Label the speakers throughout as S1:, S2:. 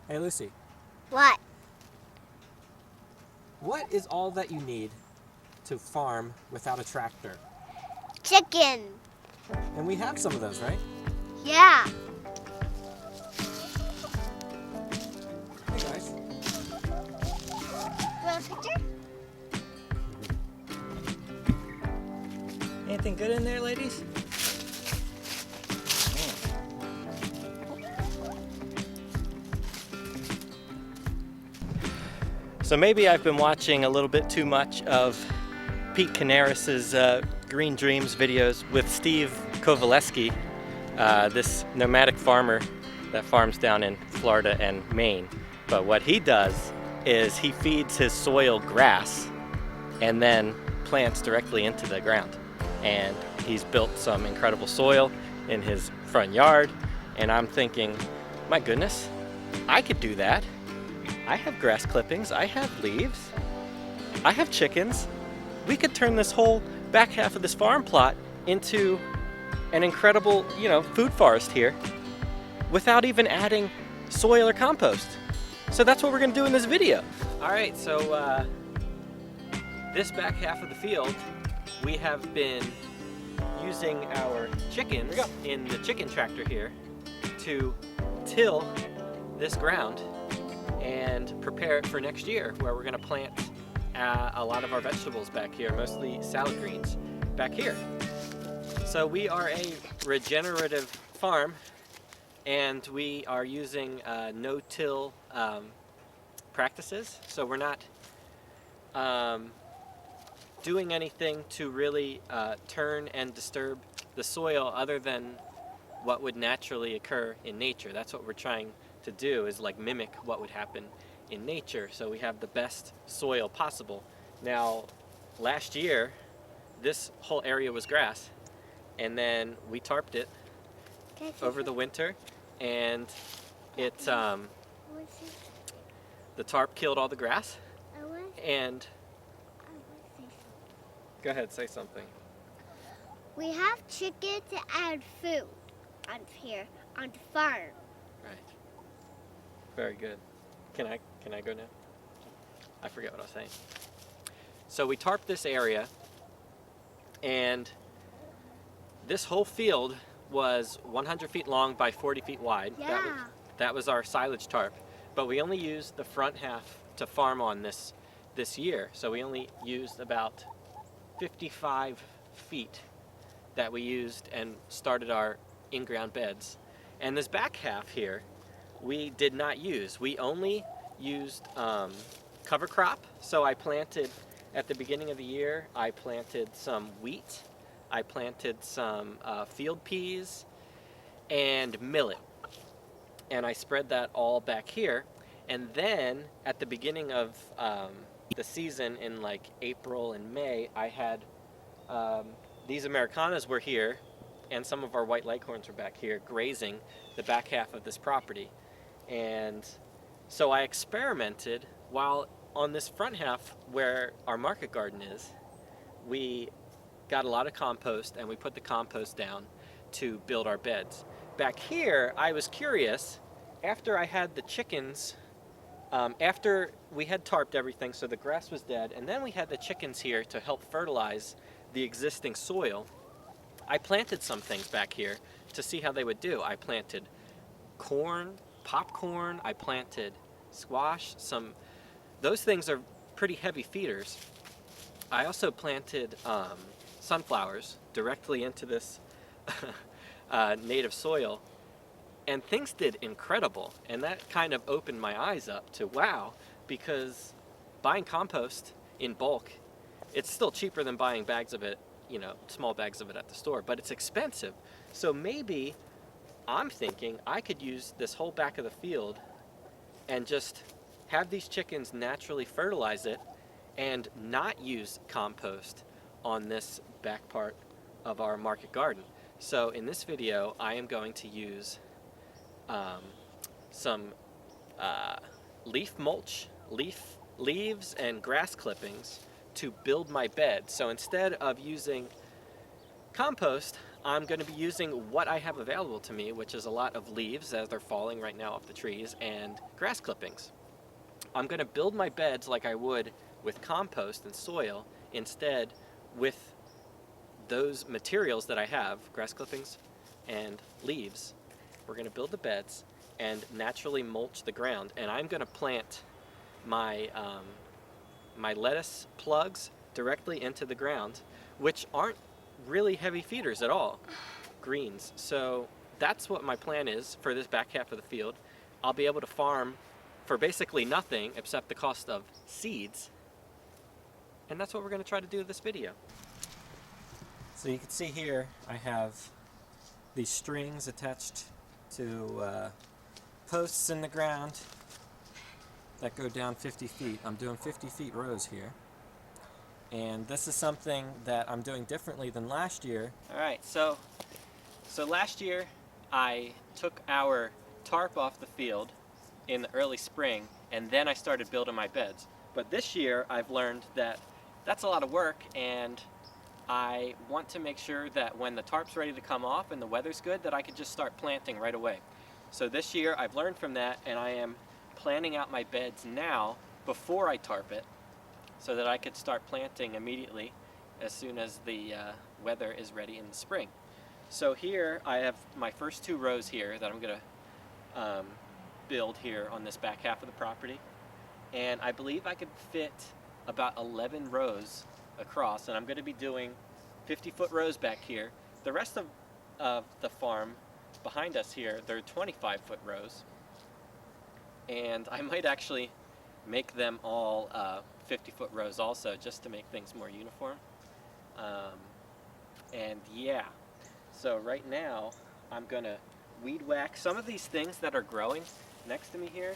S1: Hey Lucy,
S2: What?
S1: what is all that you need to farm without a tractor?
S2: Chicken.
S1: And we have some of those, right?
S2: Yeah.
S1: Hey guys.
S2: Want a picture?
S1: Anything good in there, ladies? So maybe I've been watching a little bit too much of Pete Canaris's Green Dreams videos with Steve Kovaleski, this nomadic farmer that farms down in Florida and Maine. But what he does is he feeds his soil grass and then plants directly into the ground. And he's built some incredible soil in his front yard, and I'm thinking, my goodness, I could do that. I have grass clippings, I have leaves, I have chickens. We could turn this whole back half of this farm plot into an incredible, food forest here without even adding soil or compost. So that's what we're gonna do in this video. All right, so this back half of the field, we have been using our chickens in the chicken tractor here to till this ground and prepare it for next year, where we're gonna plant a lot of our vegetables back here, mostly salad greens back here. So we are a regenerative farm, and we are using no-till practices. So we're not doing anything to really turn and disturb the soil other than what would naturally occur in nature. That's what we're trying to do, is like mimic what would happen in nature, so we have the best soil possible. Now, last year, this whole area was grass, and then we tarped it over the winter, and the tarp killed all the grass. And go ahead, say something.
S2: We have chicken to add food on here on the farm.
S1: Right. Very good. Can I go now? I forget what I was saying. So we tarped this area, and this whole field was 100 feet long by 40 feet wide.
S2: Yeah.
S1: That was our silage tarp. But we only used the front half to farm on this year. So we only used about 55 feet that we used and started our in-ground beds. And this back half here, we did not use. We only used cover crop. So I planted, at the beginning of the year, I planted some wheat, I planted some field peas and millet. And I spread that all back here. And then at the beginning of the season, in like April and May, I had these Americanas were here, and some of our white leghorns were back here grazing the back half of this property. And so I experimented, while on this front half where our market garden is, we got a lot of compost, and we put the compost down to build our beds. Back here, I was curious, after I had the chickens, after we had tarped everything so the grass was dead, and then we had the chickens here to help fertilize the existing soil, I planted some things back here to see how they would do. I planted corn, popcorn, I planted squash, those things are pretty heavy feeders. I also planted sunflowers directly into this native soil, and things did incredible. And that kind of opened my eyes up to, wow, because buying compost in bulk, it's still cheaper than buying bags of it, small bags of it at the store, but it's expensive. So maybe I'm thinking I could use this whole back of the field and just have these chickens naturally fertilize it and not use compost on this back part of our market garden. So in this video, I am going to use some leaf mulch, leaves and grass clippings to build my bed. So instead of using compost, I'm going to be using what I have available to me, which is a lot of leaves as they're falling right now off the trees, and grass clippings. I'm going to build my beds like I would with compost and soil, instead with those materials that I have, grass clippings and leaves. We're going to build the beds and naturally mulch the ground, and I'm going to plant my my lettuce plugs directly into the ground, which aren't really heavy feeders at all, greens. So that's what my plan is for this back half of the field. I'll be able to farm for basically nothing except the cost of seeds, and that's what we're going to try to do in this video. So you can see here I have these strings attached to posts in the ground that go down 50 feet. I'm doing 50 feet rows here. And this is something that I'm doing differently than last year. Alright, so last year I took our tarp off the field in the early spring, and then I started building my beds. But this year I've learned that that's a lot of work, and I want to make sure that when the tarp's ready to come off and the weather's good, that I can just start planting right away. So this year I've learned from that, and I am planning out my beds now before I tarp it, so that I could start planting immediately as soon as the weather is ready in the spring. So here I have my first 2 rows here that I'm going to build here on this back half of the property, and I believe I could fit about 11 rows across, and I'm going to be doing 50-foot rows back here. The rest of the farm behind us here, they're 25-foot rows, and I might actually make them all 50-foot rows also, just to make things more uniform. And yeah, so right now I'm gonna weed whack. Some of these things that are growing next to me here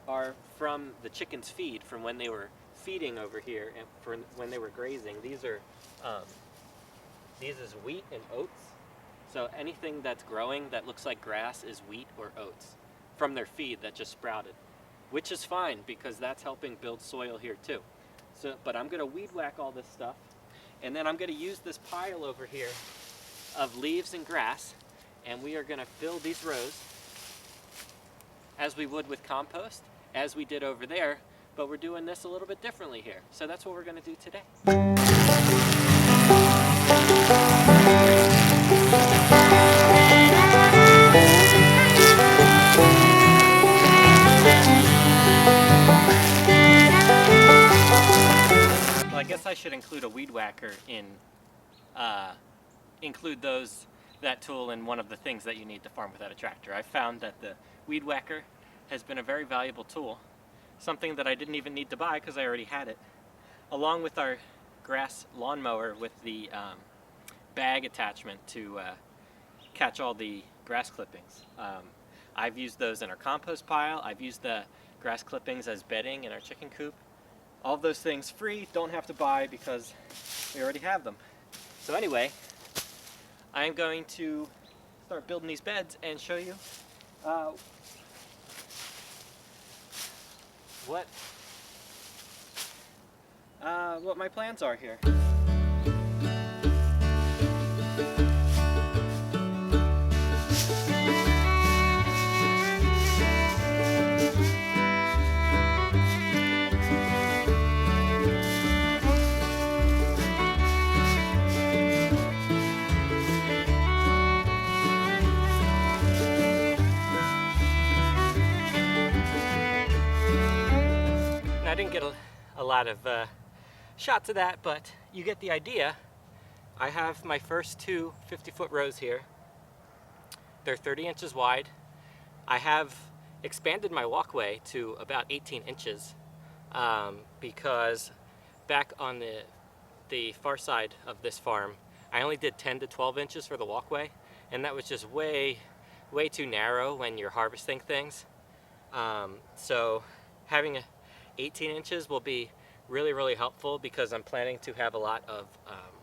S1: are from the chickens' feed, from when they were feeding over here and for when they were grazing. These are these is wheat and oats. So anything that's growing that looks like grass is wheat or oats from their feed that just sprouted, which is fine because that's helping build soil here too. So, but I'm gonna weed whack all this stuff, and then I'm gonna use this pile over here of leaves and grass, and we are gonna fill these rows as we would with compost, as we did over there, but we're doing this a little bit differently here. So that's what we're gonna do today. Well, I guess I should include a weed whacker in, include that tool in one of the things that you need to farm without a tractor. I found that the weed whacker has been a very valuable tool, something that I didn't even need to buy because I already had it, along with our grass lawnmower with the bag attachment to catch all the grass clippings. I've used those in our compost pile. I've used the grass clippings as bedding in our chicken coop. All of those things free, don't have to buy because we already have them. So anyway, I'm going to start building these beds and show you what my plans are here. I didn't get a lot of shots of that, but you get the idea. I have my first 2 50-foot rows here. They're 30 inches wide. I have expanded my walkway to about 18 inches because back on the far side of this farm, I only did 10 to 12 inches for the walkway, and that was just way too narrow when you're harvesting things. So having 18 inches will be really helpful because I'm planning to have a lot of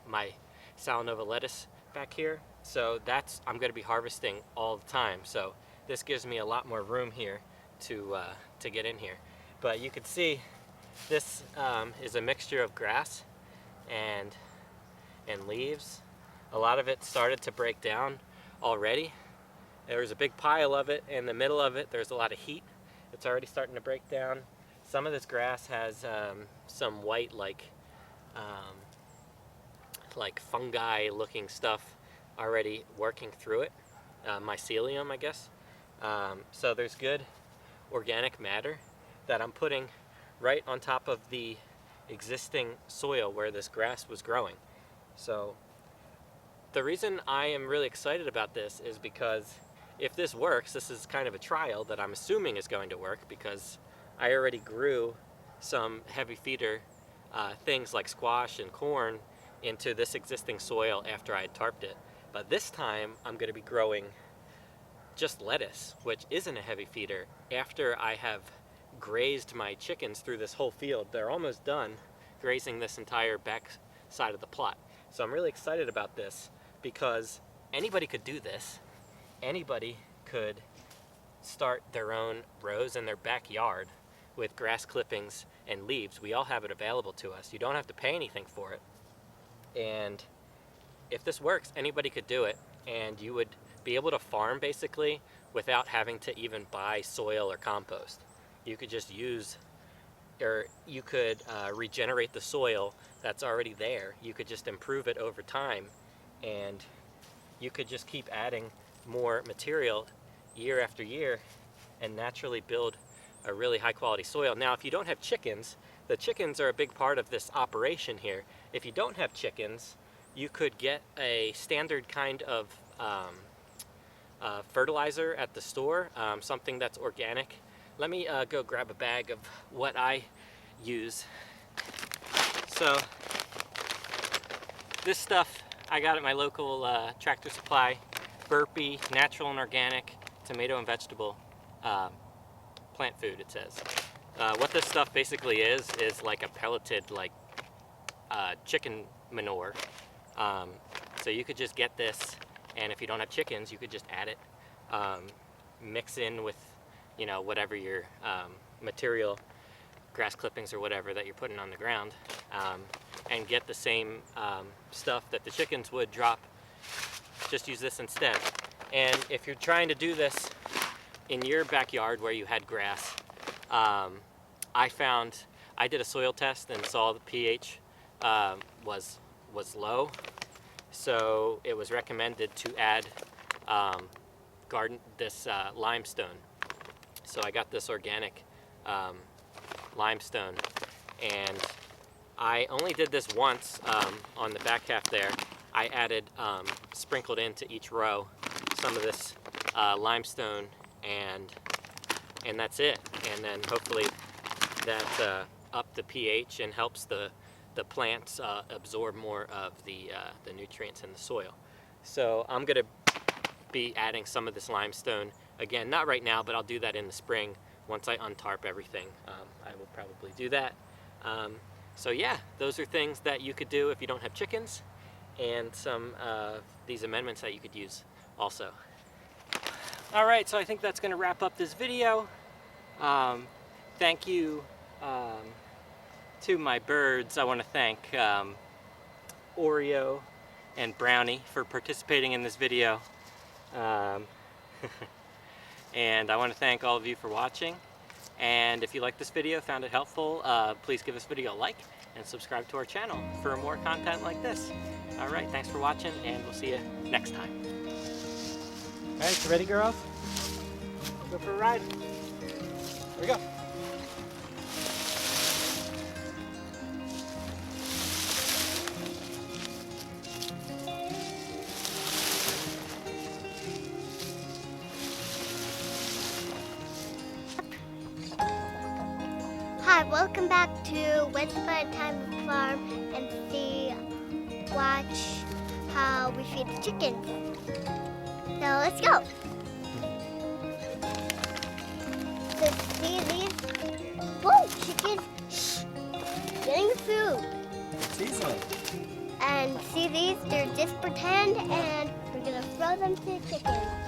S1: my Salanova lettuce back here. So I'm going to be harvesting all the time. So this gives me a lot more room here to get in here. But you can see this is a mixture of grass and leaves. A lot of it started to break down already. There's a big pile of it. In the middle of it, there's a lot of heat. It's already starting to break down. Some of this grass has some white, like fungi-looking stuff already working through it. Mycelium, I guess. So there's good organic matter that I'm putting right on top of the existing soil where this grass was growing. So the reason I am really excited about this is because if this works, this is kind of a trial that I'm assuming is going to work, because I already grew some heavy feeder things like squash and corn into this existing soil after I had tarped it. But this time I'm going to be growing just lettuce, which isn't a heavy feeder, after I have grazed my chickens through this whole field. They're almost done grazing this entire back side of the plot. So I'm really excited about this because anybody could do this. Anybody could start their own rows in their backyard with grass clippings and leaves. We all have it available to us. You don't have to pay anything for it. And if this works, anybody could do it, and you would be able to farm basically without having to even buy soil or compost. You could just use, or you could regenerate the soil that's already there. You could just improve it over time, and you could just keep adding more material year after year and naturally build a really high quality soil. Now, if you don't have chickens, the chickens are a big part of this operation here. If you don't have chickens, you could get a standard kind of fertilizer at the store, something that's organic. Let me go grab a bag of what I use. So this stuff I got at my local Tractor Supply. Burpee, natural and organic, tomato and vegetable plant food, it says. What this stuff basically is like a pelleted, like chicken manure. So you could just get this, and if you don't have chickens, you could just add it, mix in with, you know, whatever your material, grass clippings or whatever that you're putting on the ground, and get the same stuff that the chickens would drop. Just use this instead. And if you're trying to do this in your backyard where you had grass, I did a soil test and saw the pH was low, so it was recommended to add limestone. So I got this organic limestone, and I only did this once on the back half there. I added, sprinkled into each row some of this limestone, and that's it. And then hopefully that upped the pH and helps the plants absorb more of the nutrients in the soil. So I'm going to be adding some of this limestone again, not right now, but I'll do that in the spring once I untarp everything. I will probably do that. So yeah, those are things that you could do if you don't have chickens, and some of these amendments that you could use also. All right, so I think that's going to wrap up this video. Thank you to my birds. I want to thank Oreo and Brownie for participating in this video. And I want to thank all of you for watching. And if you like this video, found it helpful, please give this video a like and subscribe to our channel for more content like this. All right, thanks for watching, and we'll see you next time. All right, you ready, girls? Go for a ride. Here we go.
S2: Hi, welcome back to Once Upon a Time Farm and watch how we feed the chickens. So let's go. So see these? Whoa, chickens! Shh. Getting food.
S1: It's easy.
S2: And see these? They're just pretend, and we're gonna throw them to the chickens.